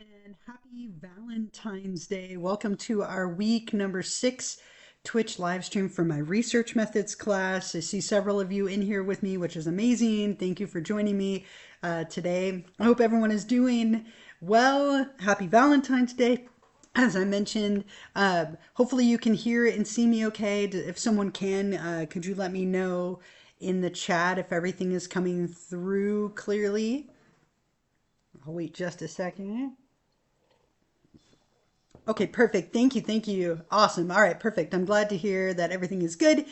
And happy Valentine's Day. Welcome to our week number 6 Twitch live stream for my research methods class. I see several of you in here with me, which is amazing. Thank you for joining me today. I hope everyone is doing well. Happy Valentine's Day. As I mentioned, hopefully you can hear and see me okay. If someone can, could you let me know in the chat if everything is coming through clearly? I'll wait just a second. Okay, perfect. Thank you. Thank you. Awesome. All right, perfect. I'm glad to hear that everything is good.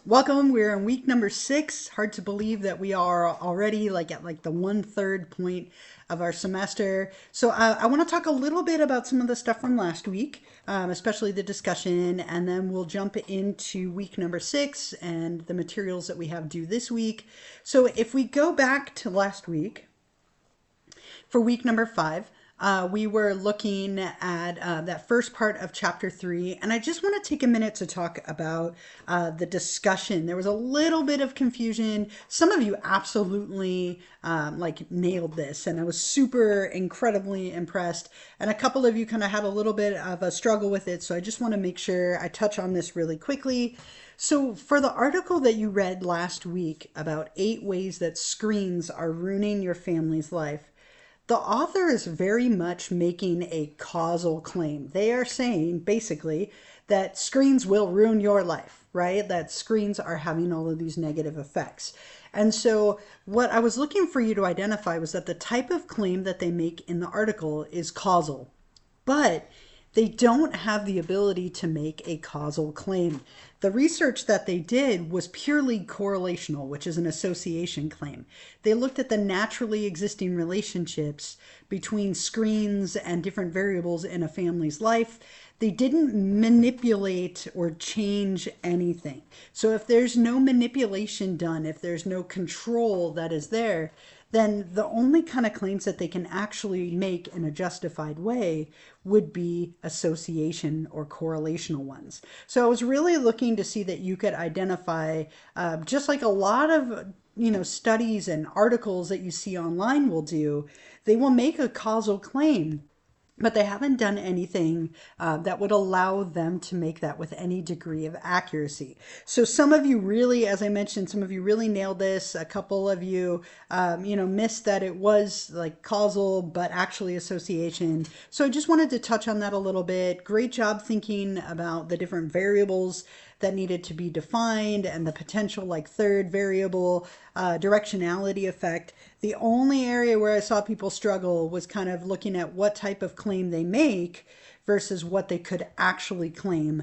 Welcome. We're in week number 6. Hard to believe that we are already at the 1/3 point of our semester. So I want to talk a little bit about some of the stuff from last week, especially the discussion, and then we'll jump into week number 6 and the materials that we have due this week. So if we go back to last week, for week number 5, we were looking at that first part of chapter 3, and I just want to take a minute to talk about the discussion. There was a little bit of confusion. Some of you absolutely nailed this, and I was super incredibly impressed. And a couple of you kind of had a little bit of a struggle with it, so I just want to make sure I touch on this really quickly. So for the article that you read last week about 8 ways that screens are ruining your family's life, the author is very much making a causal claim. They are saying basically that screens will ruin your life, right? That screens are having all of these negative effects. And so what I was looking for you to identify was that the type of claim that they make in the article is causal, but they don't have the ability to make a causal claim. The research that they did was purely correlational, which is an association claim. They looked at the naturally existing relationships between screens and different variables in a family's life. They didn't manipulate or change anything. So if there's no manipulation done, if there's no control that is there, then the only kind of claims that they can actually make in a justified way would be association or correlational ones. So I was really looking to see that you could identify, just like a lot of studies and articles that you see online will do, they will make a causal claim, but they haven't done anything that would allow them to make that with any degree of accuracy. So some of you really, as I mentioned, some of you really nailed this. A couple of you, missed that it was like causal, but actually association. So I just wanted to touch on that a little bit. Great job thinking about the different variables that needed to be defined and the potential third variable directionality effect. The only area where I saw people struggle was kind of looking at what type of claim they make versus what they could actually claim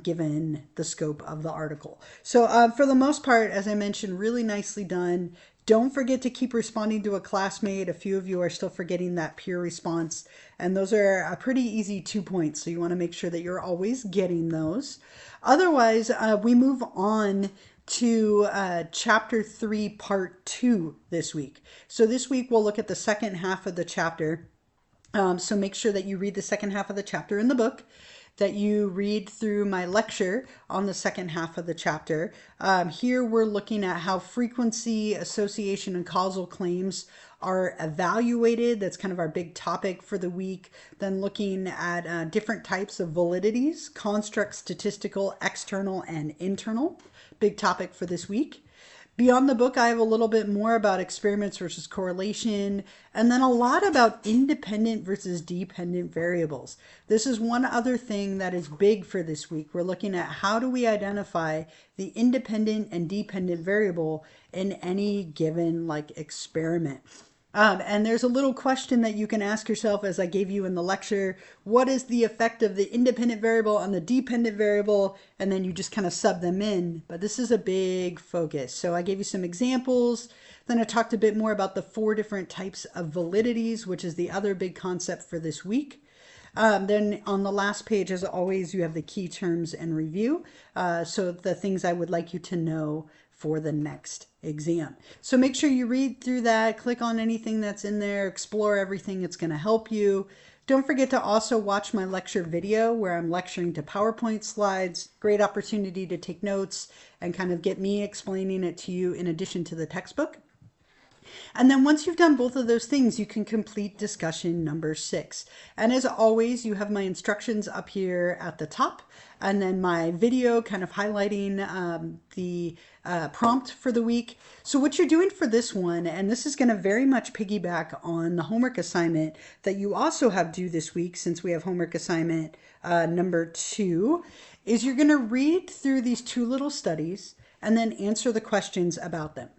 given the scope of the article. So for the most part, as I mentioned, really nicely done. Don't forget to keep responding to a classmate. A few of you are still forgetting that peer response, and those are a pretty easy 2 points. So you want to make sure that you're always getting those. Otherwise, we move on to chapter 3, part 2 this week. So this week we'll look at the second half of the chapter. So make sure that you read the second half of the chapter in the book, that you read through my lecture on the second half of the chapter. Here we're looking at how frequency, association, and causal claims are evaluated. That's kind of our big topic for the week. Then looking at different types of validities, construct, statistical, external, and internal. Big topic for this week. Beyond the book, I have a little bit more about experiments versus correlation, and then a lot about independent versus dependent variables. This is one other thing that is big for this week. We're looking at how do we identify the independent and dependent variable in any given experiment. And there's a little question that you can ask yourself, as I gave you in the lecture: what is the effect of the independent variable on the dependent variable? And then you just kind of sub them in. But this is a big focus. So I gave you some examples. Then I talked a bit more about the 4 different types of validities, which is the other big concept for this week. Then on the last page, as always, you have the key terms and review. So the things I would like you to know for the next exam. So make sure you read through that, click on anything that's in there, explore everything. It's going to help you. Don't forget to also watch my lecture video where I'm lecturing to PowerPoint slides. Great opportunity to take notes and kind of get me explaining it to you in addition to the textbook. And then once you've done both of those things, you can complete discussion number 6. And as always, you have my instructions up here at the top, and then my video kind of highlighting the prompt for the week. So what you're doing for this one, and this is going to very much piggyback on the homework assignment that you also have due this week, since we have homework assignment number 2, is you're going to read through these 2 little studies and then answer the questions about them.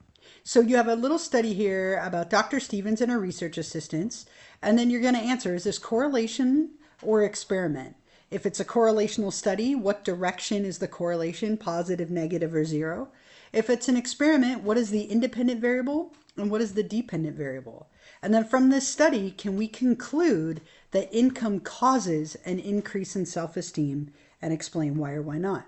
So you have a little study here about Dr. Stevens and her research assistants, and then you're going to answer, is this correlation or experiment? If it's a correlational study, what direction is the correlation, positive, negative, or 0? If it's an experiment, what is the independent variable and what is the dependent variable? And then from this study, can we conclude that income causes an increase in self-esteem, and explain why or why not?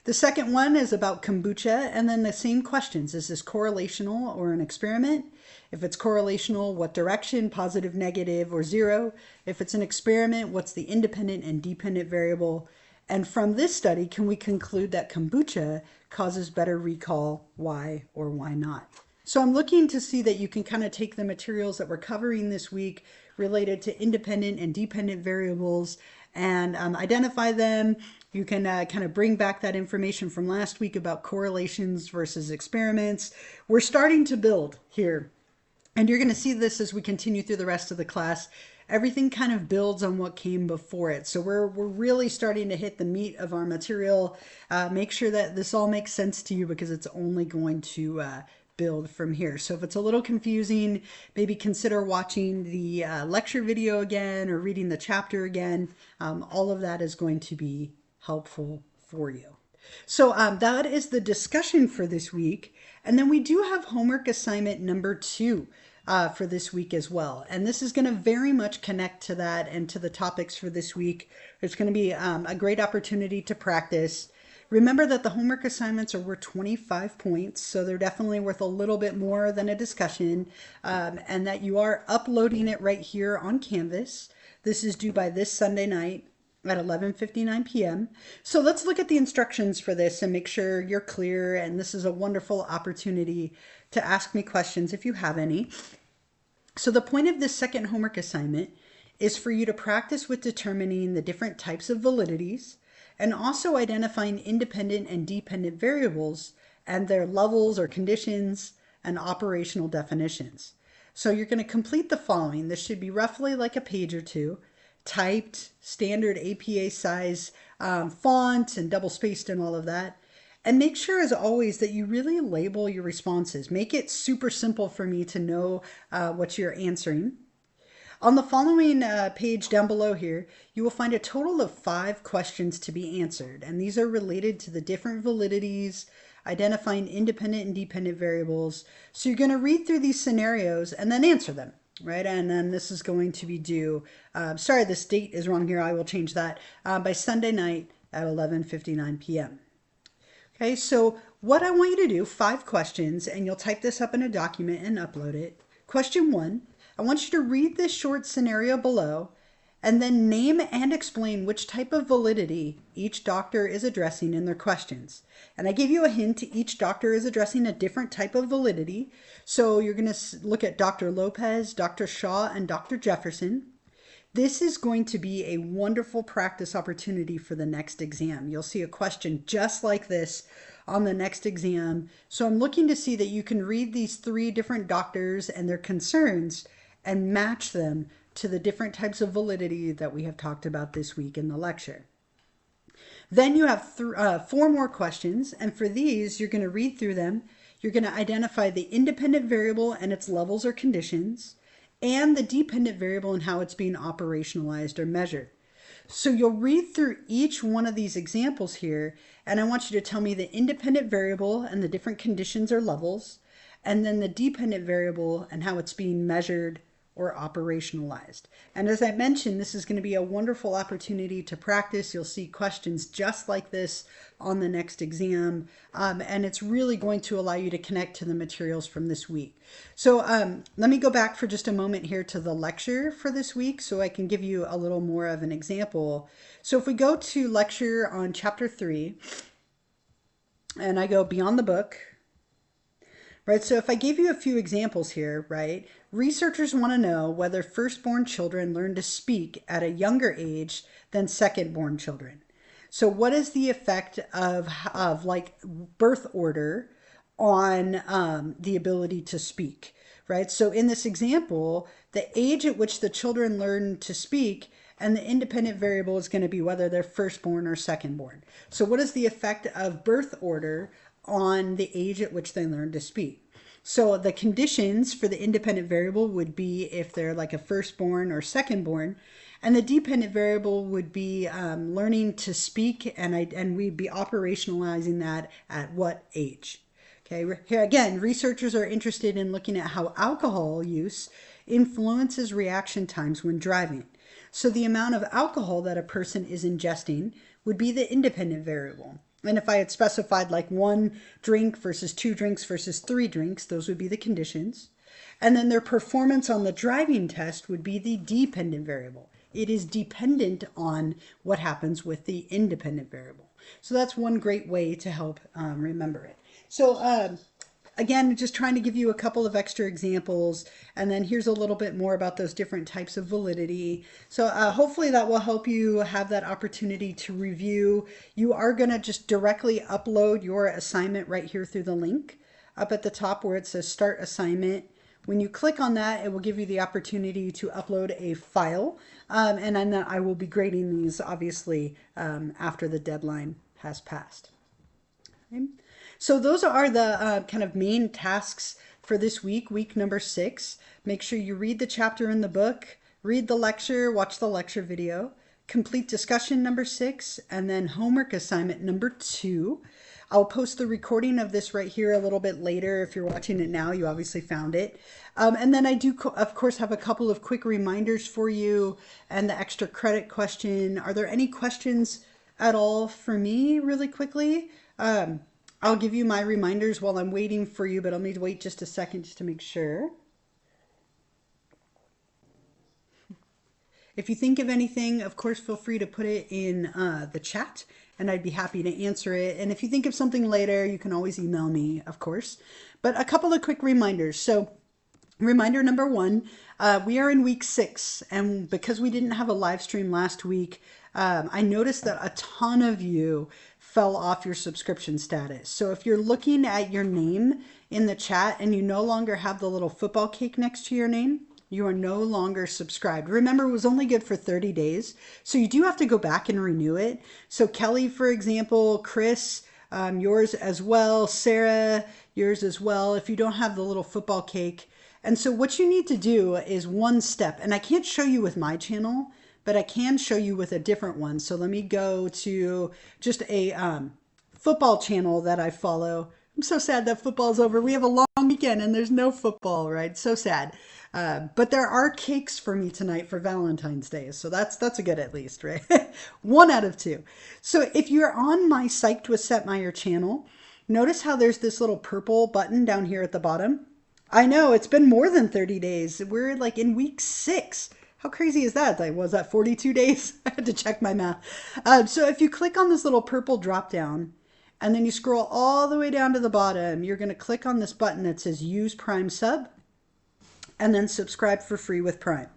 The second one is about kombucha, and then the same questions. Is this correlational or an experiment? If it's correlational, what direction, positive, negative, or 0? If it's an experiment, what's the independent and dependent variable? And from this study, can we conclude that kombucha causes better recall, why or why not? So I'm looking to see that you can kind of take the materials that we're covering this week related to independent and dependent variables and identify them. You can kind of bring back that information from last week about correlations versus experiments. We're starting to build here, and you're going to see this as we continue through the rest of the class. Everything kind of builds on what came before it. So we're really starting to hit the meat of our material. Make sure that this all makes sense to you, because it's only going to build from here. So if it's a little confusing, maybe consider watching the lecture video again or reading the chapter again. All of that is going to be helpful for you. So that is the discussion for this week. And then we do have homework assignment number 2 for this week as well. And this is going to very much connect to that and to the topics for this week. It's going to be a great opportunity to practice. Remember that the homework assignments are worth 25 points, so they're definitely worth a little bit more than a discussion, and that you are uploading it right here on Canvas. This is due by this Sunday night at 11:59 p.m. So let's look at the instructions for this and make sure you're clear, and this is a wonderful opportunity to ask me questions if you have any. So the point of this second homework assignment is for you to practice with determining the different types of validities, and also identifying independent and dependent variables and their levels or conditions and operational definitions. So you're going to complete the following. This should be roughly like a page or 2, typed, standard APA size font and double spaced and all of that. And make sure, as always, that you really label your responses. Make it super simple for me to know what you're answering. On the following page down below here, you will find a total of 5 questions to be answered, and these are related to the different validities, identifying independent and dependent variables. So you're going to read through these scenarios and then answer them, right? And then this is going to be due, sorry, this date is wrong here, I will change that, by Sunday night at 11:59 p.m. Okay, so what I want you to do, 5 questions, and you'll type this up in a document and upload it. Question 1. I want you to read this short scenario below and then name and explain which type of validity each doctor is addressing in their questions. And I gave you a hint, each doctor is addressing a different type of validity. So you're going to look at Dr. Lopez, Dr. Shaw, and Dr. Jefferson. This is going to be a wonderful practice opportunity for the next exam. You'll see a question just like this on the next exam. So I'm looking to see that you can read these 3 different doctors and their concerns and match them to the different types of validity that we have talked about this week in the lecture. Then you have 4 more questions, and for these, you're going to read through them. You're going to identify the independent variable and its levels or conditions, and the dependent variable and how it's being operationalized or measured. So you'll read through each one of these examples here, and I want you to tell me the independent variable and the different conditions or levels, and then the dependent variable and how it's being measured or operationalized. And as I mentioned, this is going to be a wonderful opportunity to practice. You'll see questions just like this on the next exam, and it's really going to allow you to connect to the materials from this week. So let me go back for just a moment here to the lecture for this week so I can give you a little more of an example. So if we go to lecture on chapter 3, and I go beyond the book, right? So if I gave you a few examples here, right? Researchers want to know whether firstborn children learn to speak at a younger age than secondborn children. So what is the effect of like birth order on the ability to speak, right? So in this example, the age at which the children learn to speak and the independent variable is going to be whether they're firstborn or secondborn. So what is the effect of birth order on the age at which they learn to speak? So the conditions for the independent variable would be if they're like a firstborn or secondborn, and the dependent variable would be learning to speak, and we'd be operationalizing that at what age. Okay, here again, researchers are interested in looking at how alcohol use influences reaction times when driving. So the amount of alcohol that a person is ingesting would be the independent variable. And if I had specified like 1 drink versus 2 drinks versus 3 drinks, those would be the conditions. And then their performance on the driving test would be the dependent variable. It is dependent on what happens with the independent variable. So that's one great way to help remember it. So again, just trying to give you a couple of extra examples, and then here's a little bit more about those different types of validity. So hopefully that will help you have that opportunity to review. You are going to just directly upload your assignment right here through the link up at the top where it says Start Assignment. When you click on that, it will give you the opportunity to upload a file, and then I will be grading these obviously after the deadline has passed. Okay. So those are the kind of main tasks for this week, week number 6. Make sure you read the chapter in the book, read the lecture, watch the lecture video, complete discussion number 6, and then homework assignment number 2. I'll post the recording of this right here a little bit later. If you're watching it now, you obviously found it. And then I do, of course, have a couple of quick reminders for you and the extra credit question. Are there any questions at all for me really quickly? I'll give you my reminders while I'm waiting for you, but I'll need to wait just a second just to make sure. If you think of anything, of course, feel free to put it in the chat, and I'd be happy to answer it. And if you think of something later, you can always email me, of course. But a couple of quick reminders. So reminder number 1, we are in week 6, and because we didn't have a live stream last week, I noticed that a ton of you fell off your subscription status. So if you're looking at your name in the chat and you no longer have the little football cake next to your name, you are no longer subscribed. Remember, it was only good for 30 days. So you do have to go back and renew it. So Kelly, for example, Chris, yours as well, Sarah, yours as well, if you don't have the little football cake. And so what you need to do is one step, and I can't show you with my channel, but I can show you with a different one. So let me go to just a football channel that I follow. I'm so sad that football's over. We have a long weekend and there's no football, right? So sad. But there are cakes for me tonight for Valentine's Day. So that's a good at least, right? 1 out of 2. So if you're on my Psyched with Setmire channel, notice how there's this little purple button down here at the bottom. I know it's been more than 30 days. We're like in week 6. How crazy is that? Like, was that 42 days? I had to check my math. So if you click on this little purple drop down and then you scroll all the way down to the bottom, you're going to click on this button that says Use Prime Sub and then subscribe for free with Prime,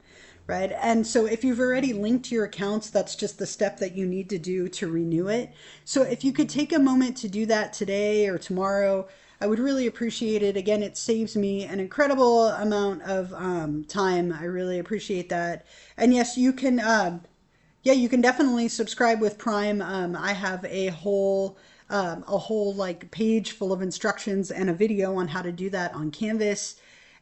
right? And so if you've already linked your accounts, that's just the step that you need to do to renew it. So if you could take a moment to do that today or tomorrow, I would really appreciate it. Again, it saves me an incredible amount of time. I really appreciate that. And yes, you can, you can definitely subscribe with Prime. I have a whole like page full of instructions and a video on how to do that on Canvas.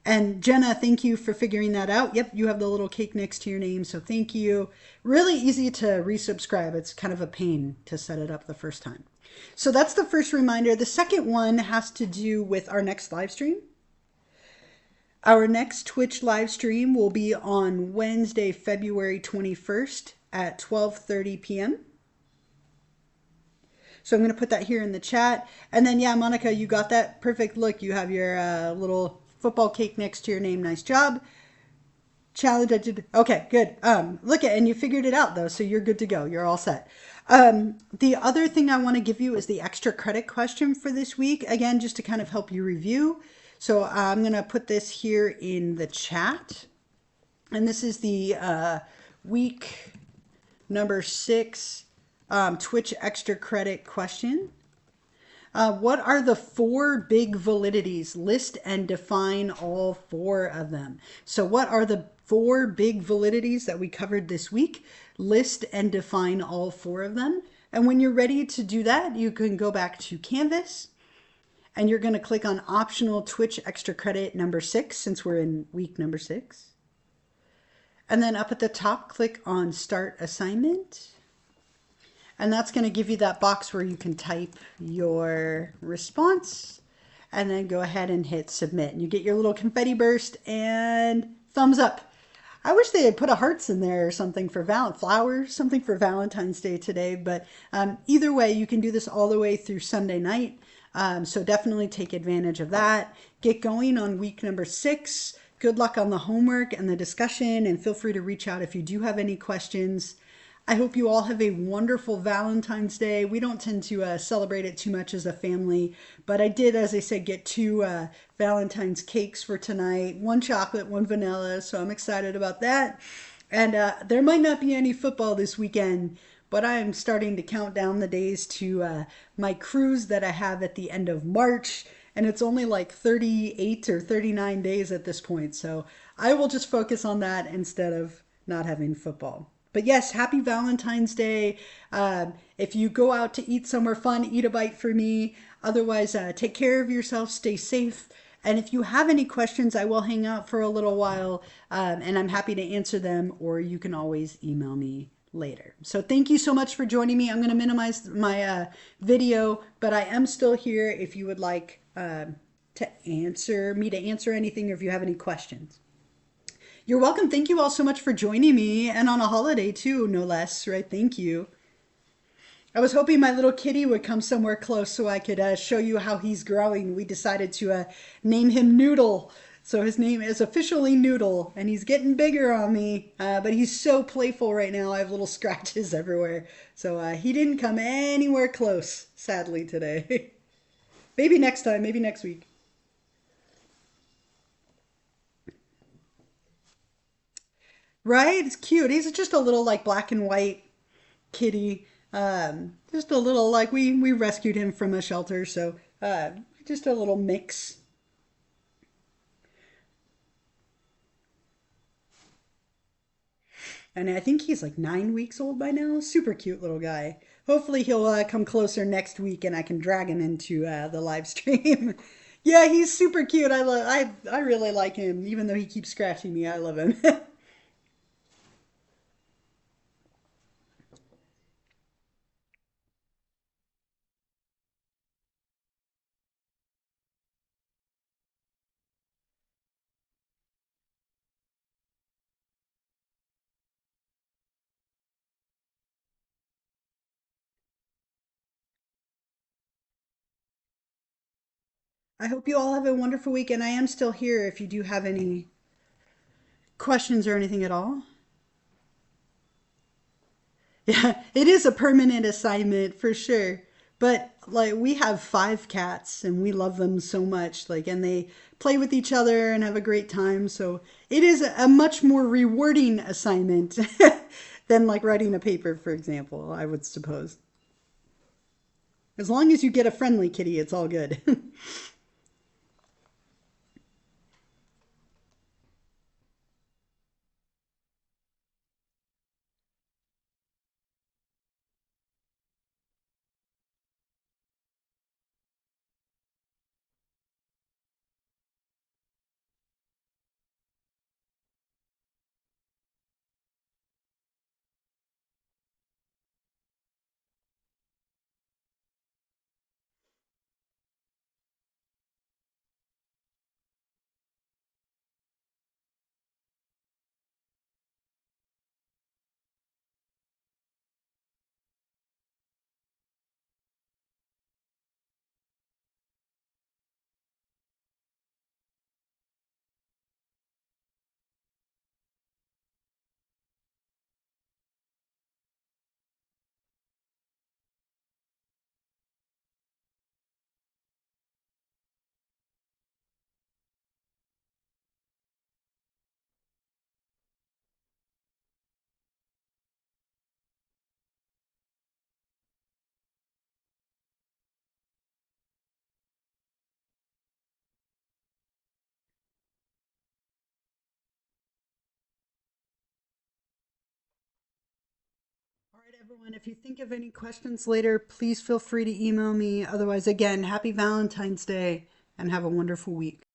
And Jenna, thank you for figuring that out. Yep, you have the little cake next to your name, so thank you. Really easy to resubscribe. It's kind of a pain to set it up the first time. So that's the first reminder. The second one has to do with our next live stream. Our next Twitch live stream will be on Wednesday, February 21st at 12:30 p.m. So I'm going to put that here in the chat. And then, yeah, Monica, you got that. Perfect. Look, you have your little football cake next to your name. Nice job. Challenge. Okay, good. Look at, and you figured it out though, so you're good to go. You're all set. The other thing I want to give you is the extra credit question for this week. Again, just to kind of help you review. So I'm going to put this here in the chat. And this is the week number 6 Twitch extra credit question. What are the 4 big validities? List and define all 4 of them. So what are the 4 big validities that we covered this week? List and define all 4 of them. And when you're ready to do that, you can go back to Canvas and you're going to click on optional Twitch extra credit number 6 since we're in week number 6. And then up at the top, click on start assignment. And that's going to give you that box where you can type your response and then go ahead and hit submit. And you get your little confetti burst and thumbs up. I wish they had put a hearts in there or something for flowers, something for Valentine's Day today. But either way, you can do this all the way through Sunday night. So definitely take advantage of that. Get going on week number 6. Good luck on the homework and the discussion, and feel free to reach out if you do have any questions. I hope you all have a wonderful Valentine's Day. We don't tend to celebrate it too much as a family, but I did, as I said, get 2 Valentine's cakes for tonight. 1 chocolate, 1 vanilla, so I'm excited about that. And there might not be any football this weekend, but I'm starting to count down the days to my cruise that I have at the end of March. And it's only like 38 or 39 days at this point. So I will just focus on that instead of not having football. But yes, happy Valentine's Day. If you go out to eat somewhere fun, eat a bite for me. Otherwise, take care of yourself, stay safe. And if you have any questions, I will hang out for a little while and I'm happy to answer them, or you can always email me later. So thank you so much for joining me. I'm going to minimize my video, but I am still here if you would like to answer anything, or if you have any questions. You're welcome. Thank you all so much for joining me, and on a holiday too, no less, right? Thank you. I was hoping my little kitty would come somewhere close so I could show you how he's growing. We decided to name him Noodle. So his name is officially Noodle, and he's getting bigger on me, but he's so playful right now. I have little scratches everywhere. So he didn't come anywhere close, sadly, today. Maybe next time, maybe next week. Right? It's cute. He's just a little like black and white kitty. Just a little like we rescued him from a shelter, so just a little mix. And I think he's like 9 weeks old by now. Super cute little guy. Hopefully he'll come closer next week and I can drag him into the live stream. Yeah, he's super cute. I really like him, even though he keeps scratching me. I love him. I hope you all have a wonderful week, and I am still here if you do have any questions or anything at all. Yeah, it is a permanent assignment for sure. But like we have 5 cats and we love them so much. Like, and they play with each other and have a great time. So it is a much more rewarding assignment than like writing a paper, for example, I would suppose. As long as you get a friendly kitty, it's all good. everyone. If you think of any questions later, please feel free to email me. Otherwise, again, happy Valentine's Day and have a wonderful week.